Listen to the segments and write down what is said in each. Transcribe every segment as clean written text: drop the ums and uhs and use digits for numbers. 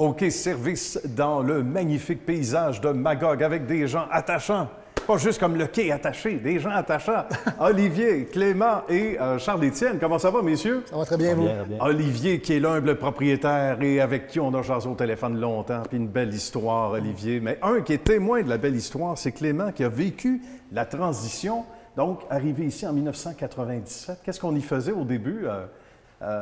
OK, service dans le magnifique paysage de Magog avec des gens attachants. Pas juste comme le quai attaché, des gens attachants. Olivier, Clément et Charles-Étienne, comment ça va, messieurs? Ça va très bien, vous? Bien. Olivier, qui est l'humble propriétaire et avec qui on a jasé au téléphone longtemps, puis une belle histoire, Olivier. Mais un qui est témoin de la belle histoire, c'est Clément qui a vécu la transition, donc arrivé ici en 1997. Qu'est-ce qu'on y faisait au début,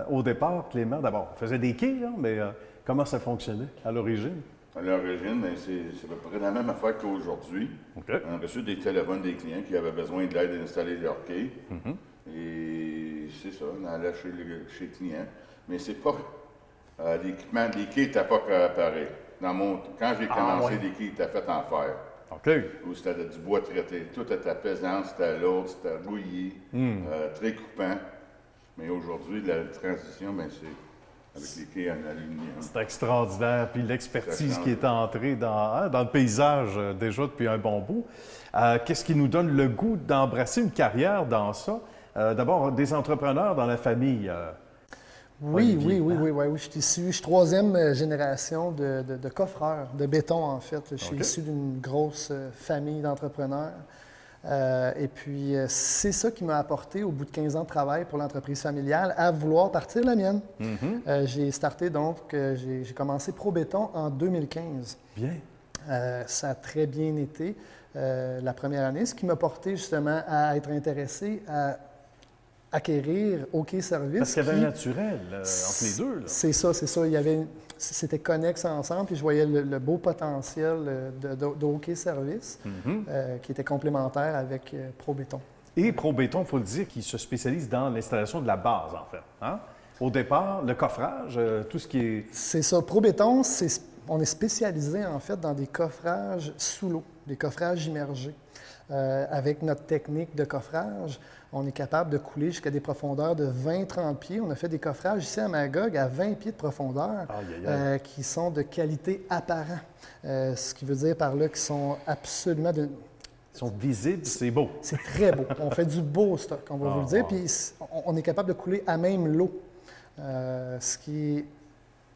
au départ, Clément? D'abord, on faisait des quais, là, mais comment ça fonctionnait à l'origine? À l'origine, c'est à peu près la même affaire qu'aujourd'hui. Okay. On a reçu des téléphones des clients qui avaient besoin de l'aide à installer leur quai. Et c'est ça, on allait chez le client. Mais c'est pas... l'équipement, les quais n'étaient pas pareils. Quand j'ai commencé, les quais étaient faits en fer. OK. Où c'était du bois traité. Tout était pesant, c'était lourd, c'était rouillé, très coupant. Mais aujourd'hui, la transition, bien, c'est... avec les quais en aluminium. C'est extraordinaire. Puis l'expertise qui est entrée dans le paysage déjà depuis un bon bout. Qu'est-ce qui nous donne le goût d'embrasser une carrière dans ça? D'abord, des entrepreneurs dans la famille. Oui. Je suis troisième génération de coffreurs, de béton en fait. Je suis issu d'une grosse famille d'entrepreneurs. Et puis, c'est ça qui m'a apporté, au bout de 15 ans de travail pour l'entreprise familiale, à vouloir partir la mienne. J'ai starté donc, j'ai commencé ProBéton en 2015. Bien. Ça a très bien été la première année, ce qui m'a porté justement à être intéressé à acquérir OK Service. Parce qu'il y avait un naturel entre les deux. C'est ça. C'était connexe ensemble, puis je voyais le beau potentiel de OK Service qui était complémentaire avec ProBéton. Et ProBéton, il faut le dire, qui se spécialise dans l'installation de la base, en fait. Hein? Au départ, le coffrage, tout ce qui est... C'est ça. ProBéton, on est spécialisé, en fait, dans des coffrages sous l'eau, des coffrages immergés. Avec notre technique de coffrage, on est capable de couler jusqu'à des profondeurs de 20-30 pieds. On a fait des coffrages ici à Magog à 20 pieds de profondeur qui sont de qualité apparente. Ce qui veut dire par là qu'ils sont absolument... Ils sont visibles, c'est beau. C'est très beau. On fait du beau stock, on va vous le dire. Puis on est capable de couler à même l'eau, ce qui est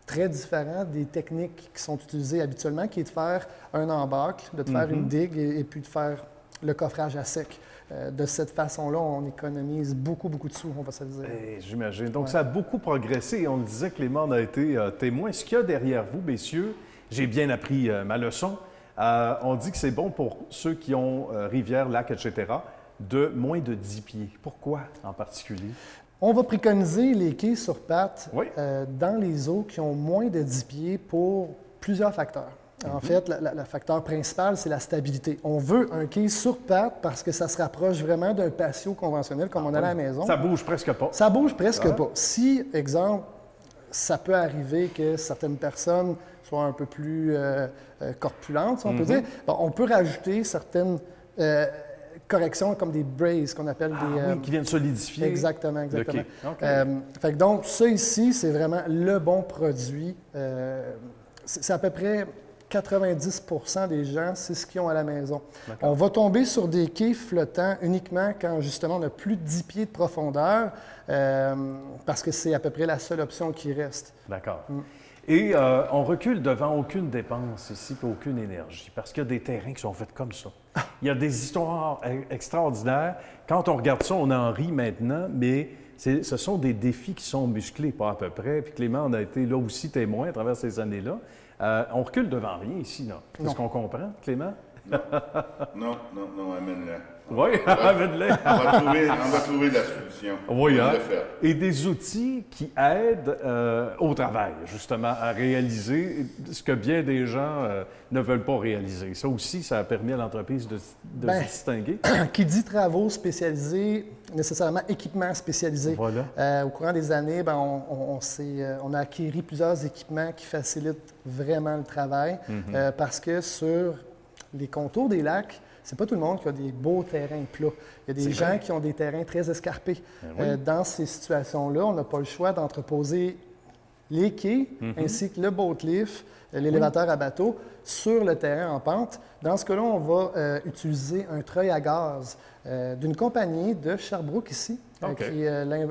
très différent des techniques qui sont utilisées habituellement, qui est de faire un embâcle, de faire une digue et puis de faire le coffrage à sec. De cette façon-là, on économise beaucoup de sous, on va se le dire. J'imagine. Donc, ça a beaucoup progressé. On le disait, Clément a été témoin. Ce qu'il y a derrière vous, messieurs, j'ai bien appris ma leçon. On dit que c'est bon pour ceux qui ont rivière, lac, etc., de moins de 10 pieds. Pourquoi en particulier? On va préconiser les quais sur pattes dans les eaux qui ont moins de 10 pieds pour plusieurs facteurs. En fait, le facteur principal, c'est la stabilité. On veut un quai sur pattes parce que ça se rapproche vraiment d'un patio conventionnel comme on a à la maison. Ça bouge presque pas. Ça bouge presque pas. Si, exemple, ça peut arriver que certaines personnes soient un peu plus corpulentes, si on peut dire, on peut rajouter certaines corrections comme des braises qu'on appelle des... qui viennent solidifier. Exactement. Fait que donc, ça ici, c'est vraiment le bon produit. C'est à peu près 90 % des gens, c'est ce qu'ils ont à la maison. On va tomber sur des quais flottants uniquement quand, justement, on a plus de 10 pieds de profondeur, parce que c'est à peu près la seule option qui reste. D'accord. Et on recule devant aucune dépense ici, puis aucune énergie, parce qu'il y a des terrains qui sont faits comme ça. Il y a des histoires extraordinaires. Quand on regarde ça, on en rit maintenant, mais ce sont des défis qui sont musclés, pas à peu près. Puis Clément en a été là aussi témoin à travers ces années-là. On recule devant rien ici, là. C'est ce qu'on comprend, Clément? Non, amène-le. Oui, amène-le. On va trouver la solution. Oui, hein? Et des outils qui aident au travail, justement, à réaliser ce que bien des gens ne veulent pas réaliser. Ça aussi, ça a permis à l'entreprise de se distinguer. Qui dit travaux spécialisés, nécessairement équipements spécialisés. Voilà. Au courant des années, on a acquis plusieurs équipements qui facilitent vraiment le travail parce que sur les contours des lacs, c'est pas tout le monde qui a des beaux terrains plats. Il y a des gens qui ont des terrains très escarpés. Dans ces situations-là, on n'a pas le choix d'entreposer les quais, ainsi que le boat lift, l'élévateur à bateau, sur le terrain en pente. Dans ce cas-là, on va utiliser un treuil à gaz d'une compagnie de Sherbrooke ici, qui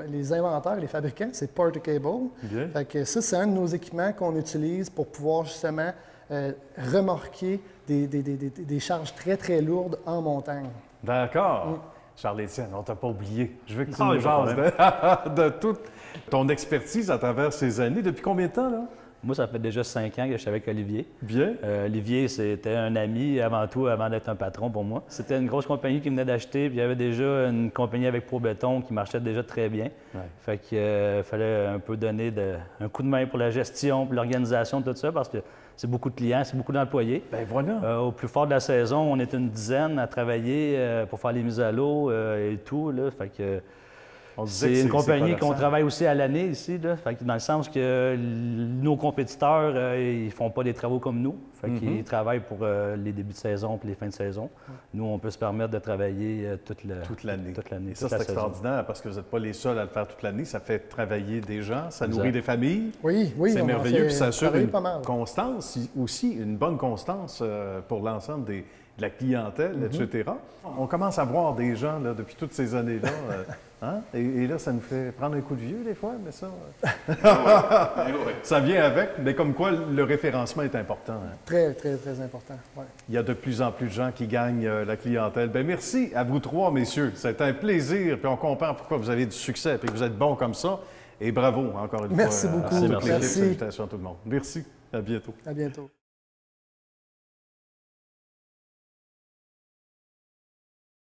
les inventeurs et les fabricants, c'est Porter-Cable. Fait que ça, c'est un de nos équipements qu'on utilise pour pouvoir justement remorquer des charges très, très lourdes en montagne. D'accord. Charles-Étienne, on ne t'a pas oublié. Je veux que tu nous jases de toute ton expertise à travers ces années. Depuis combien de temps, là? Moi, ça fait déjà 5 ans que je suis avec Olivier. Bien. Olivier, c'était un ami avant tout, avant d'être un patron pour moi. C'était une grosse compagnie qui venait d'acheter, puis il y avait déjà une compagnie avec ProBéton qui marchait déjà très bien. Ouais. Fait qu'il fallait un peu donner un coup de main pour la gestion, pour l'organisation de tout ça, parce que c'est beaucoup de clients, c'est beaucoup d'employés. Bien voilà. Au plus fort de la saison, on est une dizaine à travailler pour faire les mises à l'eau et tout, là. Fait que c'est une compagnie qu'on travaille aussi à l'année ici, là. Fait que dans le sens que nos compétiteurs, ils font pas des travaux comme nous. Fait qu'ils travaillent pour les débuts de saison et les fins de saison. Nous, on peut se permettre de travailler toute l'année. Et ça, c'est extraordinaire parce que vous n'êtes pas les seuls à le faire toute l'année. Ça fait travailler des gens, ça nourrit des familles. Oui. C'est merveilleux. Puis ça assure une constance aussi, une bonne constance pour l'ensemble de la clientèle, etc. On commence à voir des gens là, depuis toutes ces années-là. Et là, ça nous fait prendre un coup de vieux des fois, mais ça... ça vient avec, mais comme quoi le référencement est important. Hein? Très, très, très important, ouais. Il y a de plus en plus de gens qui gagnent la clientèle. Bien, merci à vous trois, messieurs. C'est un plaisir, puis on comprend pourquoi vous avez du succès, puis que vous êtes bons comme ça. Et bravo, encore une fois. Merci beaucoup. Merci. Félicitations à tout le monde. Merci. À bientôt. À bientôt.